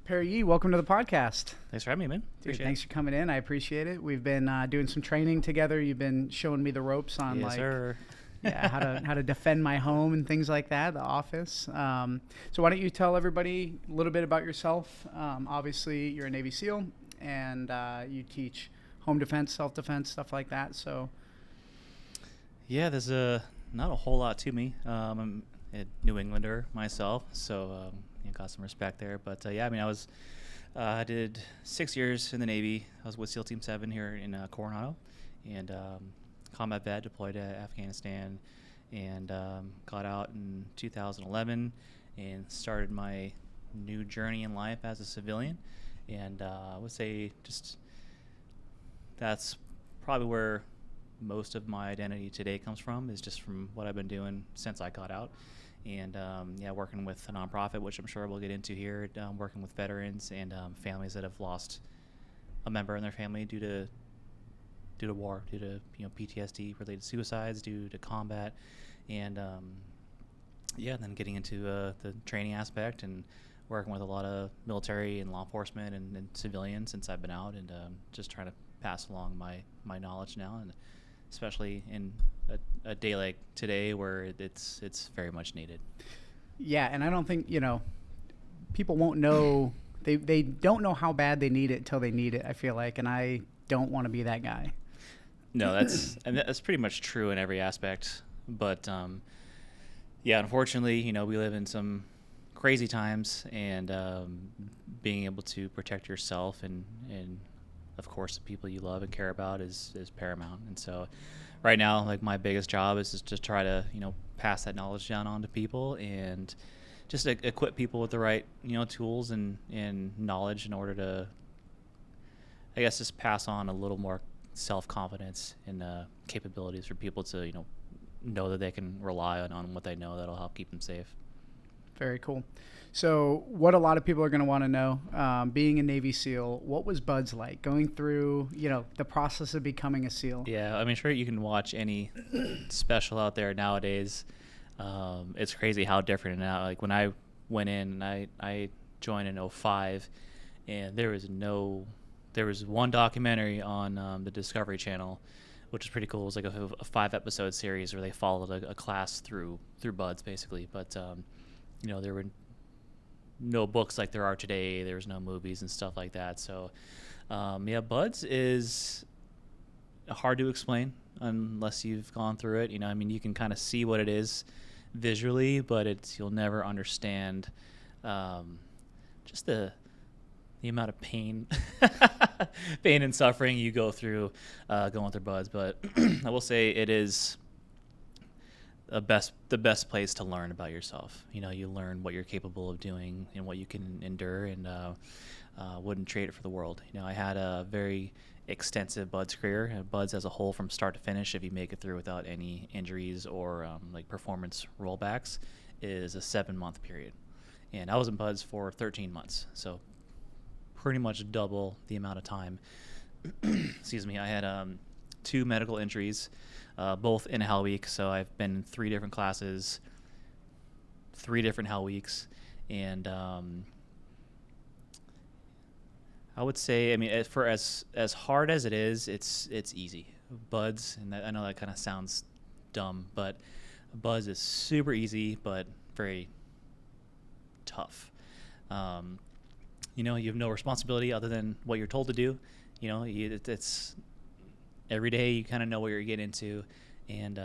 Perry Yee, welcome to the podcast. Thanks for having me, man. Dude, thanks for coming in. I appreciate it. We've been doing some training together. You've been showing me the ropes on Yes, sir. how to defend my home and things like that, the office. So why don't you tell everybody a little bit about yourself? Obviously, you're a Navy SEAL, and you teach home defense, self-defense, stuff like that. So Yeah, there's not a whole lot to me. I'm a New Englander myself, so got some respect there. But I did 6 years in the Navy. I was with SEAL Team 7 here in Coronado, and combat vet, deployed to Afghanistan, and got out in 2011 and started my new journey in life as a civilian. And I would say just that's probably where most of my identity today comes from, is just from what I've been doing since I got out. And working with a nonprofit, which I'm sure we'll get into here, working with veterans and families that have lost a member in their family due to war, due to PTSD related suicides, due to combat, and then getting into the training aspect and working with a lot of military and law enforcement and civilians since I've been out, and just trying to pass along my knowledge now, and especially in a day like today where it's very much needed. yeah, and I don't think people won't know. They don't know how bad they need it till they need it, I feel like, and I don't want to be that guy. No, that's pretty much true in every aspect. But unfortunately, we live in some crazy times, and being able to protect yourself and of course the people you love and care about is paramount. And so right now, like, my biggest job is just to try to pass that knowledge down on to people, and just equip people with the right tools and knowledge in order to, I guess, just pass on a little more self-confidence and capabilities for people to know that they can rely on what they know that'll help keep them safe. Very cool. So what a lot of people are going to want to know, being a Navy SEAL, what was BUD/S like going through, the process of becoming a SEAL? Yeah, I mean, sure, you can watch any special out there nowadays. It's crazy how different now. Like, when I went in, and I joined in 2005, and there was one documentary on the Discovery Channel, which is pretty cool. It was like a 5-episode series where they followed a class through BUD/S basically. But there were no books like there are today. There was no movies and stuff like that. So BUD/S is hard to explain unless you've gone through it. You can kind of see what it is visually, but you'll never understand just the amount of pain and suffering you go through going through BUD/S. But I will say it is the best place to learn about yourself. You learn what you're capable of doing and what you can endure, and wouldn't trade it for the world. I had a very extensive BUD/S career. BUD/S as a whole, from start to finish, if you make it through without any injuries or like performance rollbacks, is a 7-month period. And I was in BUD/S for 13 months, so pretty much double the amount of time. Excuse me. I had 2 medical injuries, both in Hell Week. So I've been in 3 different classes, 3 different Hell Weeks, and I would say, for as hard as it is, it's easy. BUD/S, and I know that kind of sounds dumb, but BUD/S is super easy, but very tough. You have no responsibility other than what you're told to do. It's every day you kind of know what you're getting into. And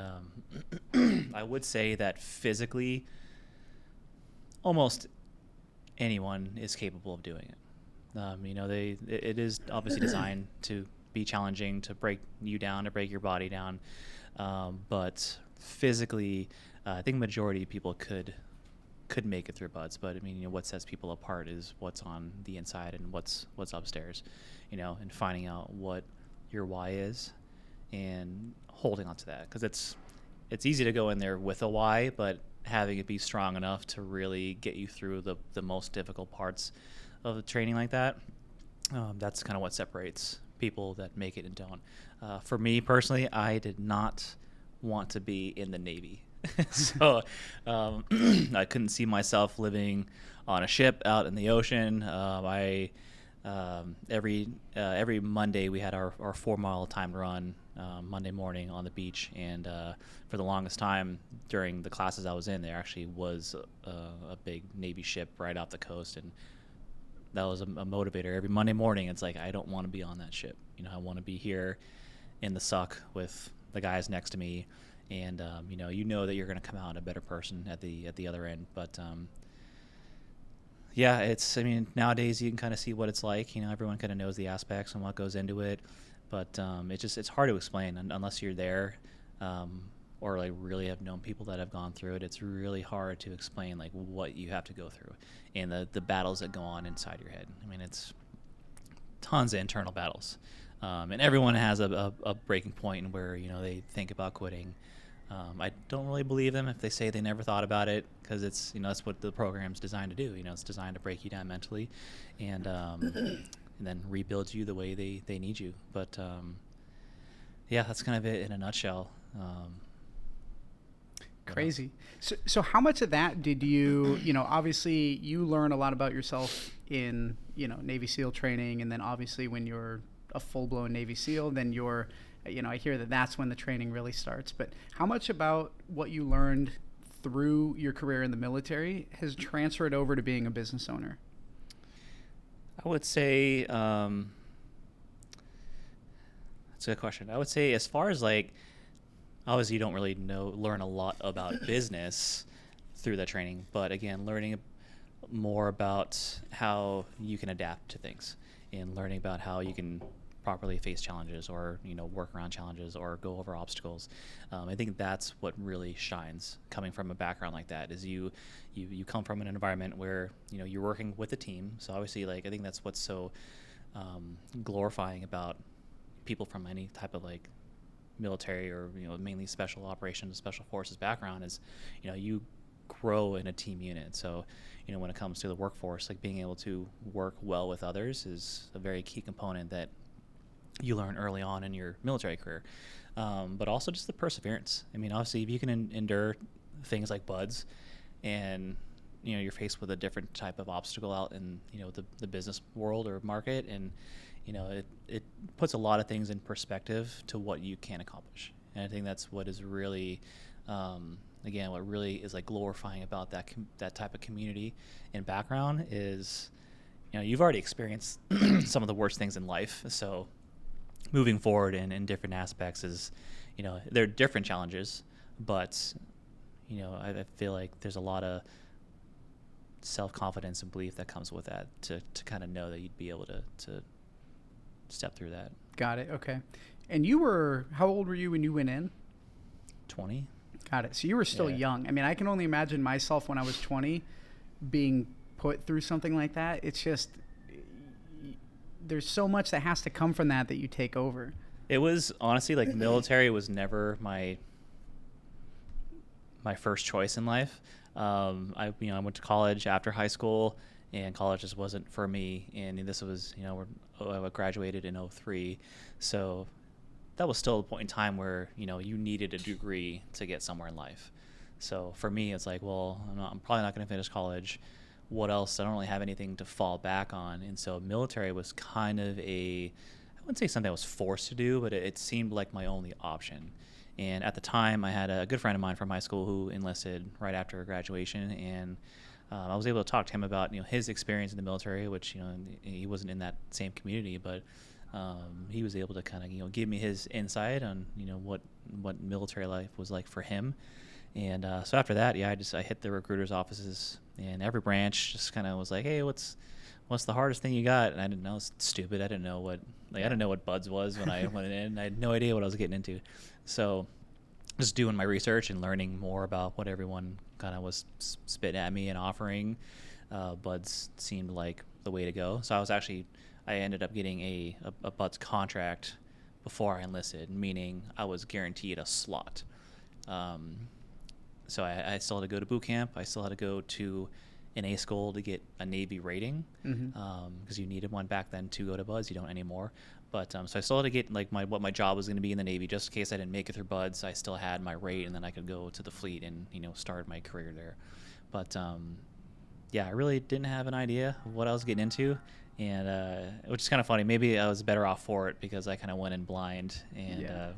I would say that physically, almost anyone is capable of doing it. It is obviously designed to be challenging, to break you down, to break your body down. But physically, I think majority of people could make it through BUD/S, but what sets people apart is what's on the inside and what's upstairs, and finding out what your why is and holding on to that, because it's easy to go in there with a why, but having it be strong enough to really get you through the most difficult parts of the training like that, that's kind of what separates people that make it and don't. For me personally, I did not want to be in the Navy. So I couldn't see myself living on a ship out in the ocean. Every Monday we had our 4-mile timed run Monday morning on the beach, and for the longest time during the classes I was in, there actually was a big Navy ship right off the coast, and that was a motivator. Every Monday morning, it's like, I don't want to be on that ship. I want to be here in the suck with the guys next to me, and that you're going to come out a better person at the other end. But yeah, nowadays you can kind of see what it's like. Everyone kind of knows the aspects and what goes into it, but it's hard to explain unless you're there, or like really have known people that have gone through it. It's really hard to explain like what you have to go through and the battles that go on inside your head. It's tons of internal battles, and everyone has a breaking point where they think about quitting. I don't really believe them if they say they never thought about it, because it's that's what the program's designed to do. It's designed to break you down mentally, and then rebuild you the way they need you. But yeah, that's kind of it in a nutshell. Crazy. So how much of that did you obviously you learn a lot about yourself in Navy SEAL training, and then obviously when you're a full-blown Navy SEAL, then you're I hear that's when the training really starts. But how much about what you learned through your career in the military has transferred over to being a business owner? I would say that's a good question. I would say, as far as like, obviously you don't really learn a lot about business through that training, but again, learning more about how you can adapt to things, and learning about how you can properly face challenges, or work around challenges, or go over obstacles. I think that's what really shines coming from a background like that, is you come from an environment where you're working with a team. So obviously, like, I think that's what's so glorifying about people from any type of like military, or mainly special operations, special forces background, is you grow in a team unit. So when it comes to the workforce, like, being able to work well with others is a very key component that you learn early on in your military career, but also just the perseverance. Obviously, if you can endure things like buds, and you're faced with a different type of obstacle out in the business world or market, and it puts a lot of things in perspective to what you can accomplish. And I think that's what is really again, what really is like glorifying about that type of community and background is you've already experienced some of the worst things in life. So moving forward in different aspects is, there are different challenges, but, I feel like there's a lot of self-confidence and belief that comes with that to kind of know that you'd be able to step through that. Got it. Okay. And how old were you when you went in? 20. Got it. So you were still young. I can only imagine myself when I was 20 being put through something like that. It's just, there's so much that has to come from that you take over. It was honestly like military was never my first choice in life. I went to college after high school, and college just wasn't for me. And this was I graduated in 2003, so that was still a point in time where you needed a degree to get somewhere in life. So for me, it's like, well, I'm probably not going to finish college. What else? I don't really have anything to fall back on. And so military was kind of I wouldn't say something I was forced to do, but it seemed like my only option. And at the time, I had a good friend of mine from high school who enlisted right after graduation, and I was able to talk to him about his experience in the military, which he wasn't in that same community, but he was able to kind of give me his insight on what military life was like for him. And so after that, I hit the recruiters' offices, and every branch just kind of was like, hey, what's the hardest thing you got? And I didn't know. It's stupid. I didn't know what buds was when I went in. I had no idea what I was getting into. So just doing my research and learning more about what everyone kind of was spitting at me and offering, buds seemed like the way to go. So I ended up getting a buds contract before I enlisted, meaning I was guaranteed a slot. So I still had to go to boot camp. I still had to go to an A school to get a Navy rating, Mm-hmm. because you needed one back then to go to BUDS. You don't anymore. But so I still had to get like what my job was going to be in the Navy, just in case I didn't make it through BUDS. I still had my rate, and then I could go to the fleet and start my career there. But yeah, I really didn't have an idea of what I was getting into, and which is kind of funny. Maybe I was better off for it because I kind of went in blind and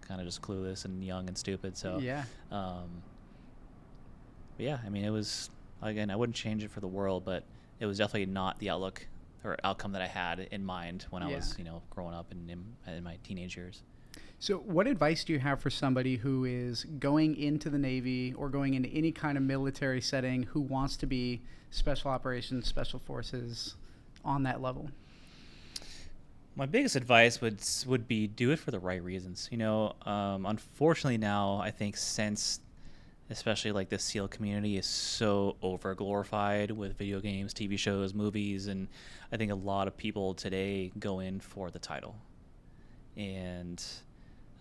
kind of just clueless and young and stupid. So Yeah. but yeah, I mean, it was, again, I wouldn't change it for the world, but it was definitely not the outlook or outcome that I had in mind when I was, growing up in my teenage years. So what advice do you have for somebody who is going into the Navy or going into any kind of military setting who wants to be special operations, special forces on that level? My biggest advice would be do it for the right reasons. Unfortunately now, I think since especially like the SEAL community is so over glorified with video games, TV shows, movies, and I think a lot of people today go in for the title. And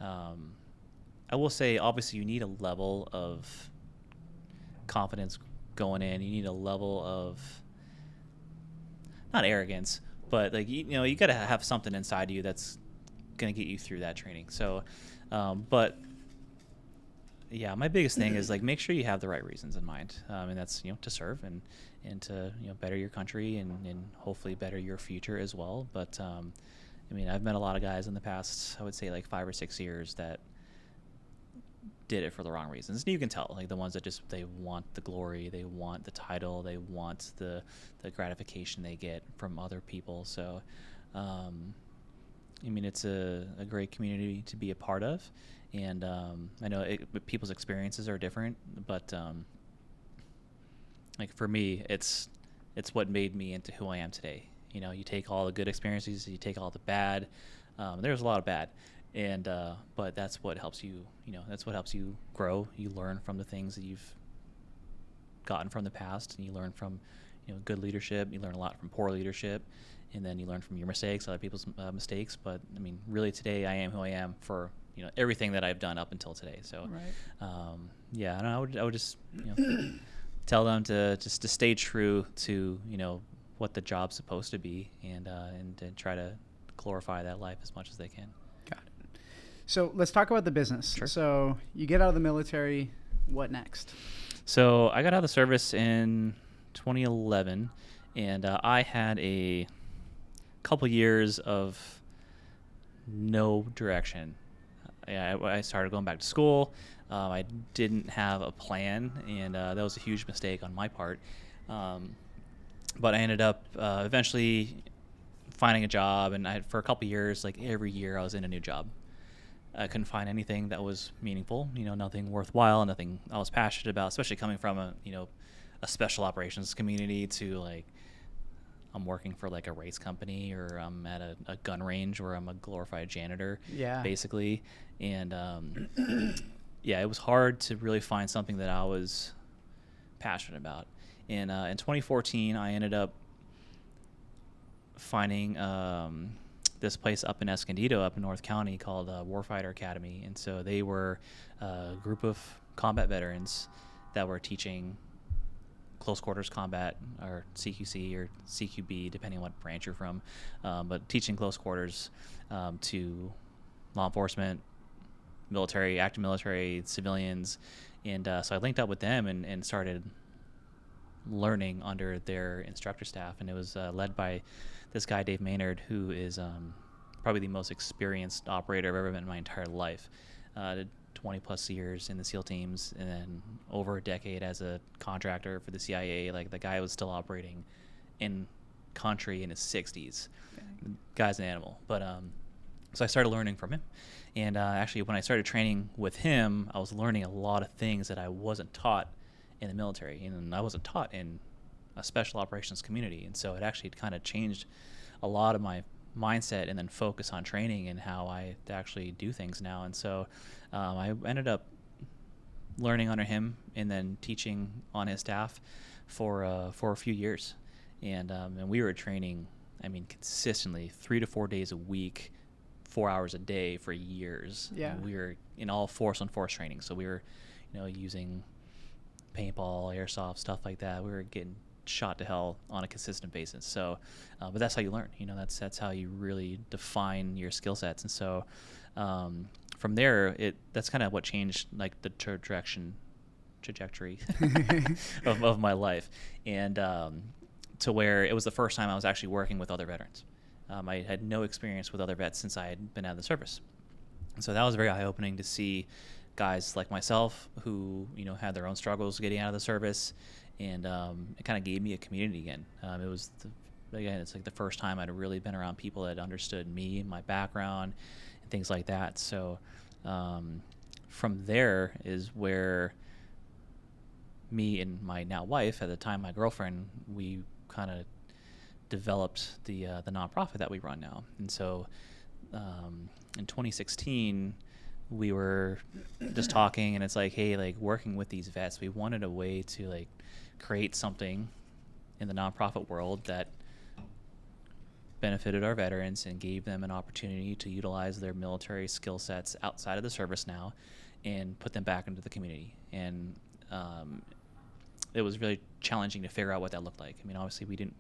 I will say, obviously, you need a level of confidence going in. You need a level of, not arrogance, but like you got to have something inside you that's going to get you through that training. So, but yeah, my biggest thing is like make sure you have the right reasons in mind, and that's to serve and to better your country and hopefully better your future as well. But I mean, I've met a lot of guys in the past, I would say like 5 or 6 years, that did it for the wrong reasons. And you can tell, like the ones that just they want the glory, they want the title, they want the gratification they get from other people. So I mean, it's a great community to be a part of. And I know people's experiences are different, but like for me, it's what made me into who I am today. You take all the good experiences, you take all the bad. There's a lot of bad, and but that's what helps you. That's what helps you grow. You learn from the things that you've gotten from the past, and you learn from good leadership. You learn a lot from poor leadership, and then you learn from your mistakes, other people's mistakes. But I mean, really, today I am who I am for everything that I've done up until today. So, yeah, I don't know, I would just tell them to stay true to what the job's supposed to be, and try to glorify that life as much as they can. Got it. So let's talk about the business. Sure. So you get out of the military. What next? So I got out of the service in 2011, and I had a couple years of no direction. I started going back to school. I didn't have a plan, and that was a huge mistake on my part. But I ended up eventually finding a job, and for a couple years, like every year, I was in a new job. I couldn't find anything that was meaningful, nothing worthwhile, nothing I was passionate about, especially coming from a special operations community to like I'm working for like a race company, or I'm at a gun range where I'm a glorified janitor, basically. And yeah, it was hard to really find something that I was passionate about. And in 2014, I ended up finding this place up in Escondido, up in North County, called Warfighter Academy. And so they were a group of combat veterans that were teaching close quarters combat, or CQC or CQB, depending on what branch you're from, but teaching close quarters to law enforcement, military, active military, civilians. And so I linked up with them and started learning under their instructor staff. And it was led by this guy, Dave Maynard, who is probably the most experienced operator I've ever met in my entire life. 20 plus years in the SEAL teams, and then over a decade as a contractor for the CIA. Like, the guy was still operating in country in his 60s. The guy's an animal. But so I started learning from him. And actually, when I started training with him, I was learning a lot of things that I wasn't taught in the military, and I wasn't taught in a special operations community. And so it actually kind of changed a lot of my mindset and then focus on training and how I actually do things now. And so I ended up learning under him and then teaching on his staff for a few years. And we were training, I mean, consistently 3 to 4 days a week, 4 hours a day for years. Yeah. We were in all force on force training. So we were, using paintball, airsoft, stuff like that. We were getting shot to hell on a consistent basis. So, but that's how you learn. That's how you really define your skill sets. And so, from there, that's kind of what changed like the trajectory of my life, and to where it was the first time I was actually working with other veterans. I had no experience with other vets since I had been out of the service. And so that was very eye-opening to see guys like myself who, had their own struggles getting out of the service, and it kind of gave me a community again. It's like the first time I'd really been around people that understood me, my background, and things like that. So from there is where me and my now wife, at the time my girlfriend, we kind of developed the nonprofit that we run now. And so in 2016, we were just talking, and it's like, hey, like working with these vets, we wanted a way to like create something in the nonprofit world that benefited our veterans and gave them an opportunity to utilize their military skill sets outside of the service now and put them back into the community. And it was really challenging to figure out what that looked like. I mean, obviously we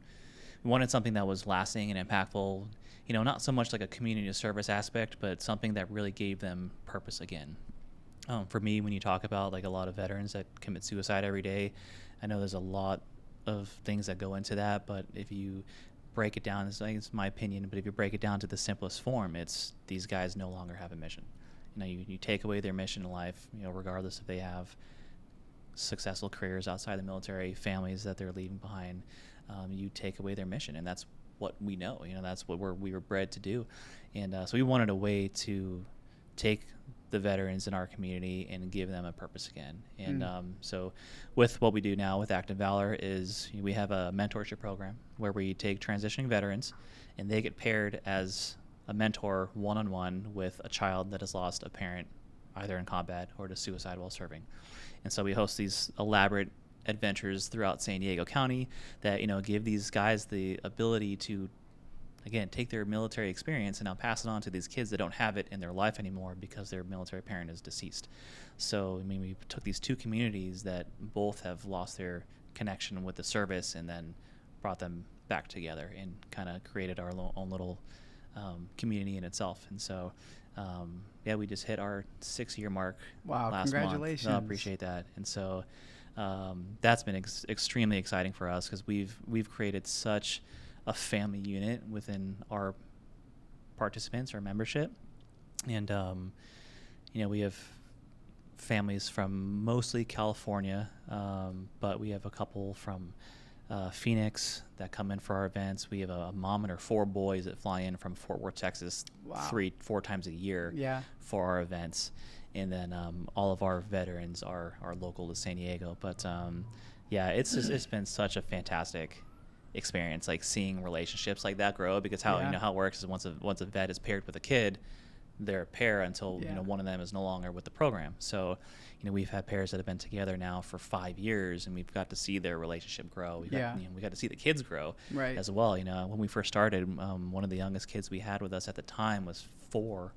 wanted something that was lasting and impactful, not so much like a community service aspect, but something that really gave them purpose again. For me, when you talk about like a lot of veterans that commit suicide every day, I know there's a lot of things that go into that, but if you break it down, it's my opinion, but if you break it down to the simplest form, it's these guys no longer have a mission. You take away their mission in life, regardless if they have successful careers outside the military, families that they're leaving behind, you take away their mission, and that's what we know. That's what we were bred to do, and so we wanted a way to take the veterans in our community and give them a purpose again. And so with what we do now with ActiveValor is we have a mentorship program where we take transitioning veterans, and they get paired as a mentor one-on-one with a child that has lost a parent either in combat or to suicide while serving. And so we host these elaborate adventures throughout San Diego County that give these guys the ability to, again, take their military experience and now pass it on to these kids that don't have it in their life anymore because their military parent is deceased. So we took these two communities that both have lost their connection with the service and then brought them back together and kind of created our own little community in itself. And so we just hit our 6-year mark. Wow, last congratulations. month. I appreciate that. And so that's been extremely exciting for us because we've created such a family unit within our participants, our membership. And we have families from mostly California, but we have a couple from Phoenix that come in for our events. We have a mom and her 4 boys that fly in from Fort Worth, Texas, 3-4 times a year for our events. And then all of our veterans are local to San Diego. But it's been such a fantastic experience, like seeing relationships like that grow, because how it works is once a vet is paired with a kid, they're a pair until one of them is no longer with the program. So we've had pairs that have been together now for 5 years, and we've got to see their relationship grow. We got to see the kids grow as well. When we first started, one of the youngest kids we had with us at the time was 4,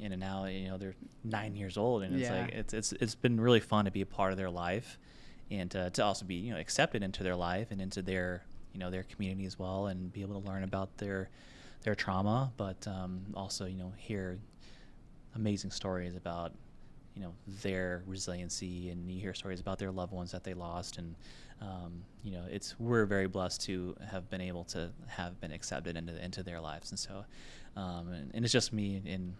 and now they're 9 years old, and it's been really fun to be a part of their life, and to also be accepted into their life and into their their community as well, and be able to learn about their trauma, but also hear amazing stories about their resiliency, and you hear stories about their loved ones that they lost, and we're very blessed to have been able to have been accepted into their lives. And so and it's just me and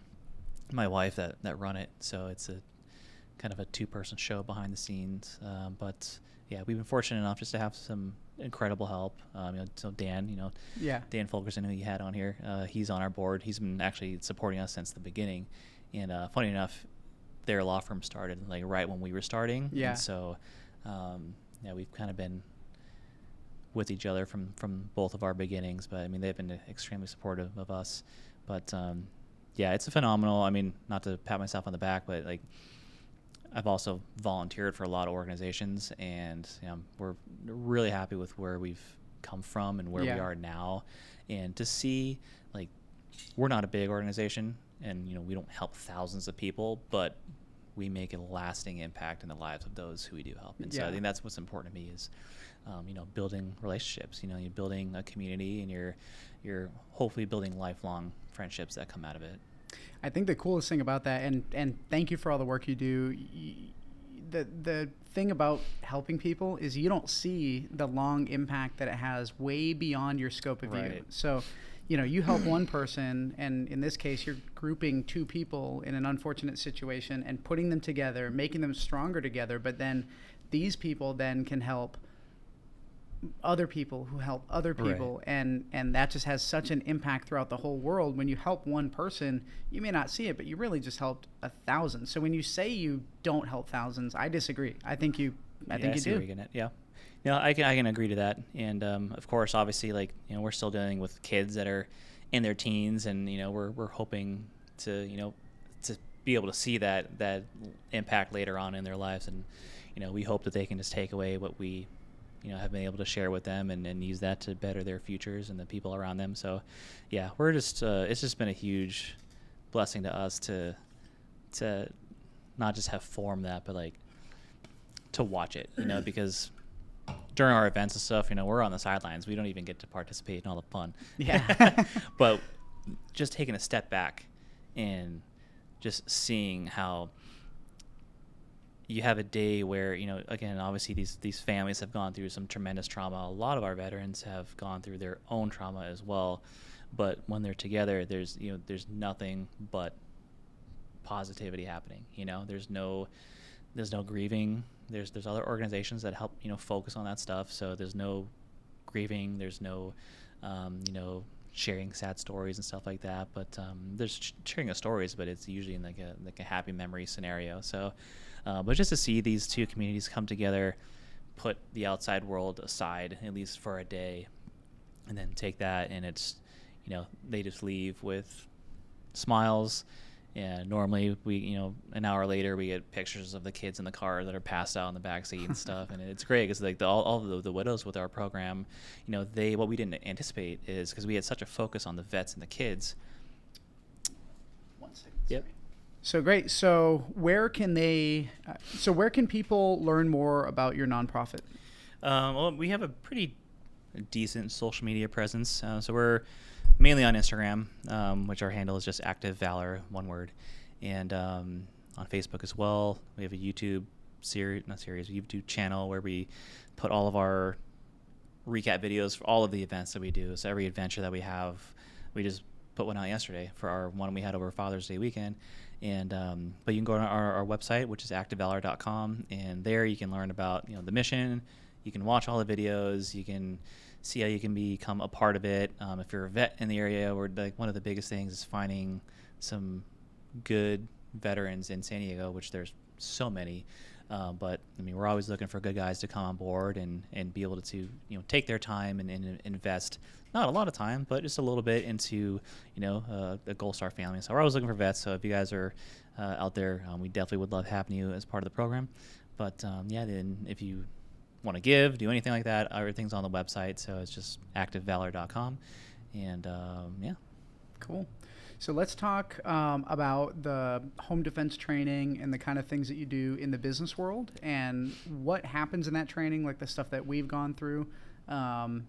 my wife that run it, so it's a kind of a 2-person show behind the scenes, but we've been fortunate enough just to have some incredible help. So Dan, Dan Fulkerson, who you had on here, he's on our board. He's been actually supporting us since the beginning, and funny enough, their law firm started like right when we were starting. And so we've kind of been with each other from both of our beginnings, but I mean they've been extremely supportive of us. But it's a phenomenal, I mean, not to pat myself on the back, but like I've also volunteered for a lot of organizations, and we're really happy with where we've come from and where we are now. And to see, like, we're not a big organization, and we don't help thousands of people, but we make a lasting impact in the lives of those who we do help. And so I think that's what's important to me is, building relationships. You're building a community, and you're hopefully building lifelong friendships that come out of it. I think the coolest thing about that, and thank you for all the work you do. The thing about helping people is you don't see the long impact that it has way beyond your scope of view. So, you help one person, and in this case, you're grouping two people in an unfortunate situation and putting them together, making them stronger together. But then these people then can help other people who help other people, and that just has such an impact throughout the whole world. When you help one person, you may not see it, but you really just helped 1,000. So when you say you don't help thousands, I disagree. I think you do. I can agree to that. And of course, obviously, we're still dealing with kids that are in their teens, and we're hoping to to be able to see that impact later on in their lives, and we hope that they can just take away what we have been able to share with them, and use that to better their futures and the people around them. So we're just it's just been a huge blessing to us to not just have formed that, but to watch it, because during our events and stuff, we're on the sidelines. We don't even get to participate in all the fun. Yeah. But just taking a step back and just seeing how you have a day where, again, obviously these families have gone through some tremendous trauma. A lot of our veterans have gone through their own trauma as well. But when they're together, there's nothing but positivity happening. There's no grieving. There's other organizations that help, focus on that stuff. So there's no grieving. There's no, sharing sad stories and stuff like that. But there's sharing of stories, but it's usually in like a happy memory scenario. So, but just to see these two communities come together, put the outside world aside, at least for a day, and then take that, and it's, they just leave with smiles. And normally we, an hour later we get pictures of the kids in the car that are passed out in the backseat and stuff. And it's great because all of the widows with our program, what we didn't anticipate is, because we had such a focus on the vets and the kids. 1 second. Yep. So great. So where can people learn more about your nonprofit? Well, we have a pretty decent social media presence. So we're mainly on Instagram, which our handle is just ActiveValor, one word, and on Facebook as well. We have a YouTube YouTube channel where we put all of our recap videos for all of the events that we do. So every adventure that we have, we just put one out yesterday for our one we had over Father's Day weekend. And but you can go to our website, which is ActiveValor.com, and there you can learn about the mission. You can watch all the videos. You can see how you can become a part of it. If you're a vet in the area, one of the biggest things is finding some good veterans in San Diego, which there's so many. But we're always looking for good guys to come on board and be able to take their time and invest, not a lot of time, but just a little bit into the Gold Star family. So we're always looking for vets. So if you guys are out there, we definitely would love having you as part of the program. But then if you want to do anything like that, everything's on the website. So it's just ActiveValor.com. And Cool. So let's talk about the home defense training and the kind of things that you do in the business world and what happens in that training, like the stuff that we've gone through. And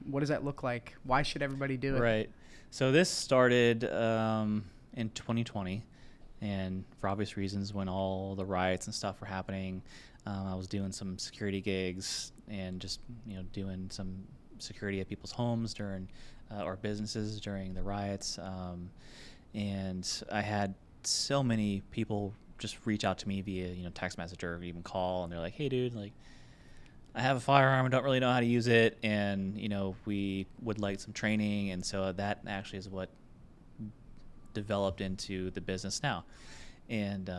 what does that look like? Why should everybody do it? Right. So this started in 2020. And for obvious reasons, when all the riots and stuff were happening, I was doing some security gigs and just doing some security at people's homes during or businesses during the riots. And I had so many people just reach out to me via text message or even call, and they're like, "Hey, dude, I have a firearm. I don't really know how to use it, and we would like some training." And so that actually is what developed into the business now. And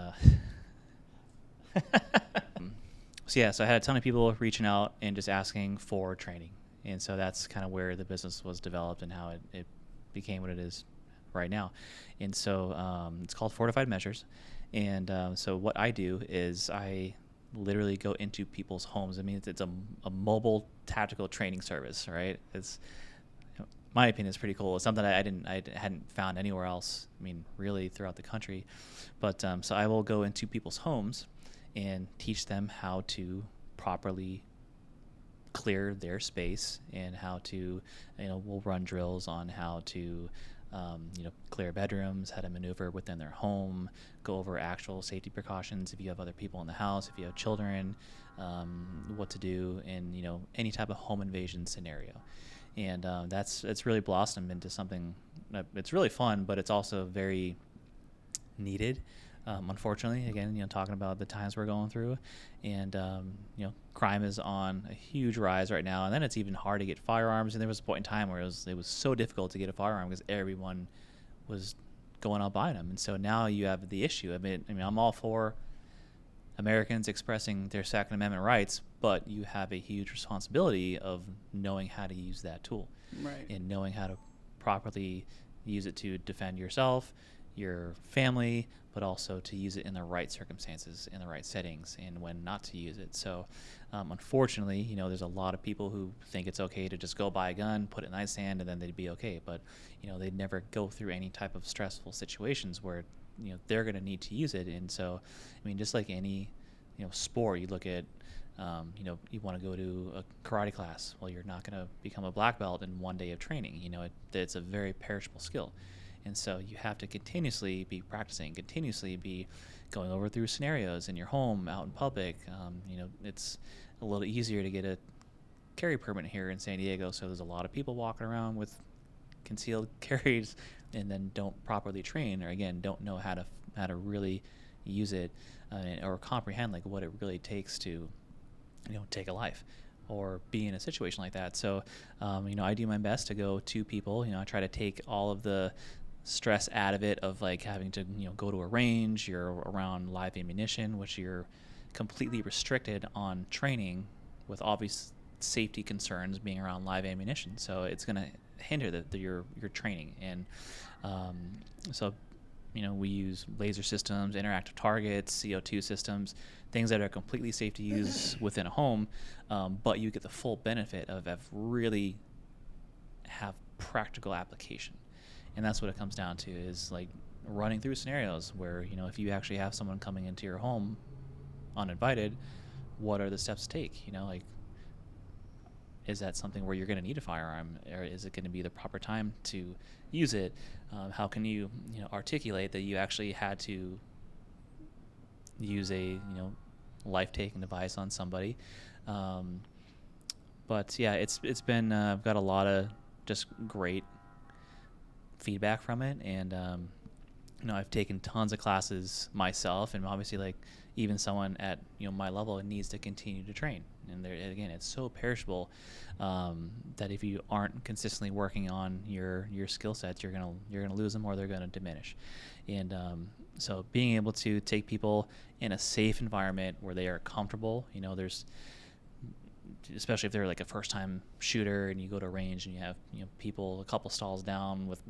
so I had a ton of people reaching out and just asking for training. And so that's kind of where the business was developed and how it became what it is right now. And so it's called Fortify Measures. And so what I do is I literally go into people's homes. I mean, it's a mobile tactical training service, right? It's my opinion is pretty cool. It's something I hadn't found anywhere else. I mean, really throughout the country. But so I will go into people's homes and teach them how to properly clear their space, and how to, we'll run drills on how to, clear bedrooms, how to maneuver within their home, go over actual safety precautions if you have other people in the house, if you have children, what to do in, any type of home invasion scenario. And it's really blossomed into something it's really fun, but it's also very needed. Unfortunately, again, talking about the times we're going through, and crime is on a huge rise right now, and then it's even hard to get firearms. And there was a point in time where it was so difficult to get a firearm because everyone was going out buying them. And so now you have the issue. I mean, I'm all for Americans expressing their Second Amendment rights, but you have a huge responsibility of knowing how to use that tool, right, and knowing how to properly use it to defend yourself, your family, but also to use it in the right circumstances, in the right settings, and when not to use it. So unfortunately, there's a lot of people who think it's okay to just go buy a gun, put it in a nightstand, and then they'd be okay. But they'd never go through any type of stressful situations where they're going to need to use it. And so, just like any sport, you look at you want to go to a karate class. Well, you're not going to become a black belt in one day of training. It's a very perishable skill. And so you have to continuously be practicing, continuously be going over through scenarios in your home, out in public. It's a little easier to get a carry permit here in San Diego, so there's a lot of people walking around with concealed carries and then don't properly train, or again, don't know how to really use it or comprehend like what it really takes to take a life or be in a situation like that. So I do my best to go to people. I try to take all of the stress out of it, of like having to go to a range, you're around live ammunition, which you're completely restricted on training with obvious safety concerns being around live ammunition. So it's going to hinder your training. And so we use laser systems, interactive targets, CO2 systems, things that are completely safe to use within a home, but you get the full benefit of really have practical application. And that's what it comes down to, is like running through scenarios where, if you actually have someone coming into your home uninvited, what are the steps to take? Is that something where you're going to need a firearm, or is it going to be the proper time to use it? How can you, articulate that you actually had to use a, life-taking device on somebody? But yeah, it's been, I've got a lot of just great feedback from it, and I've taken tons of classes myself, and obviously like even someone at my level needs to continue to train. And there again, it's so perishable that if you aren't consistently working on your skill sets, you're gonna lose them, or they're gonna diminish. And so being able to take people in a safe environment where they are comfortable, there's, especially if they're like a first-time shooter and you go to a range and you have people a couple stalls down with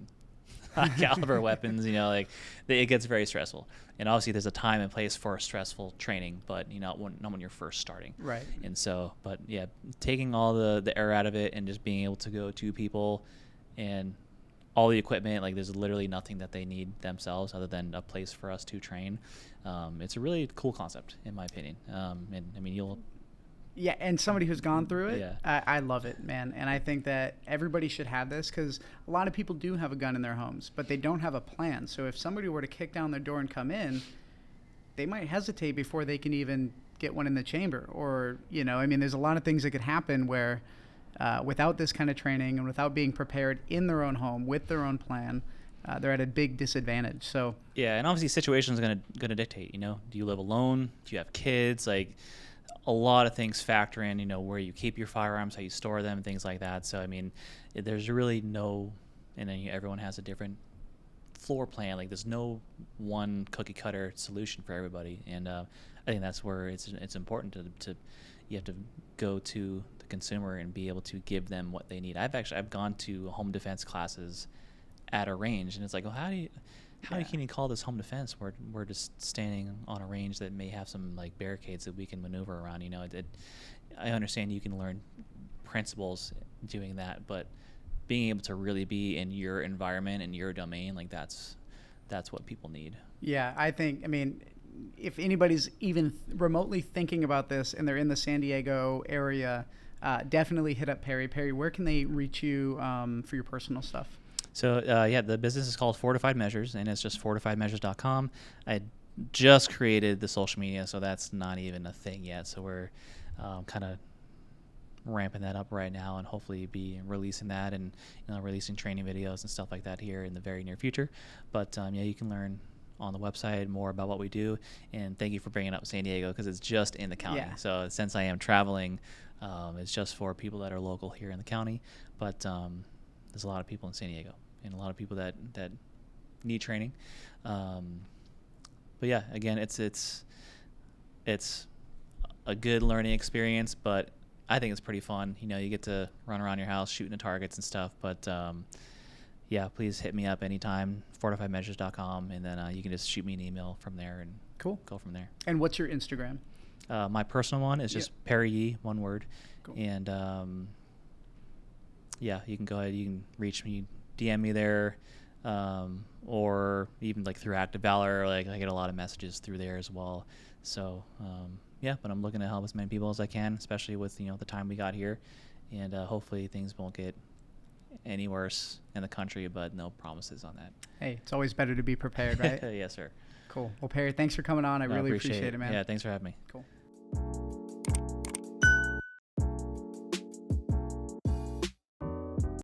high caliber weapons, it gets very stressful. And obviously there's a time and place for stressful training, but not when you're first starting. Right. And so, but yeah, taking all the air out of it and just being able to go to people and all the equipment, like there's literally nothing that they need themselves other than a place for us to train. It's a really cool concept, in my opinion. And you'll. Yeah, and somebody who's gone through it, Yeah. I love it, man. And I think that everybody should have this, because a lot of people do have a gun in their homes, but they don't have a plan. So if somebody were to kick down their door and come in, they might hesitate before they can even get one in the chamber. Or, there's a lot of things that could happen where without this kind of training and without being prepared in their own home with their own plan, they're at a big disadvantage. So yeah, and obviously situation is gonna dictate. Do you live alone? Do you have kids? Like, a lot of things factor in, where you keep your firearms, how you store them, things like that. So, there's really no, and then everyone has a different floor plan. Like, there's no one cookie cutter solution for everybody. And I think that's where it's important to you have to go to the consumer and be able to give them what they need. I've gone to home defense classes at a range, and it's like, well, how can you call this home defense? We're just standing on a range that may have some like barricades that we can maneuver around. I understand you can learn principles doing that, but being able to really be in your environment and your domain, like that's what people need. Yeah, I mean, if anybody's even remotely thinking about this and they're in the San Diego area, definitely hit up Perry. Perry, where can they reach you for your personal stuff? So the business is called Fortify Measures, and it's just fortifymeasures.com. I just created the social media, so that's not even a thing yet. So we're kind of ramping that up right now, and hopefully be releasing that and releasing training videos and stuff like that here in the very near future. But you can learn on the website more about what we do. And thank you for bringing up San Diego, because it's just in the county. Yeah. So since I am traveling, it's just for people that are local here in the county. But there's a lot of people in San Diego and a lot of people that need training. But yeah, again, it's a good learning experience, but I think it's pretty fun. You get to run around your house shooting at targets and stuff. But please hit me up anytime, fortifymeasures.com, and then you can just shoot me an email from there and Cool. go from there. And what's your Instagram? My personal one is just Perry Yee, one word. Cool. And you can go ahead, you can reach me, DM me there, or even like through ActiveValor. Like I get a lot of messages through there as well. So but I'm looking to help as many people as I can, especially with the time we got here, and hopefully things won't get any worse in the country, but no promises on that. Hey, it's always better to be prepared, right? Yes, sir. Cool. Well, Perry, thanks for coming on. I really appreciate it, man. Yeah, thanks for having me. Cool.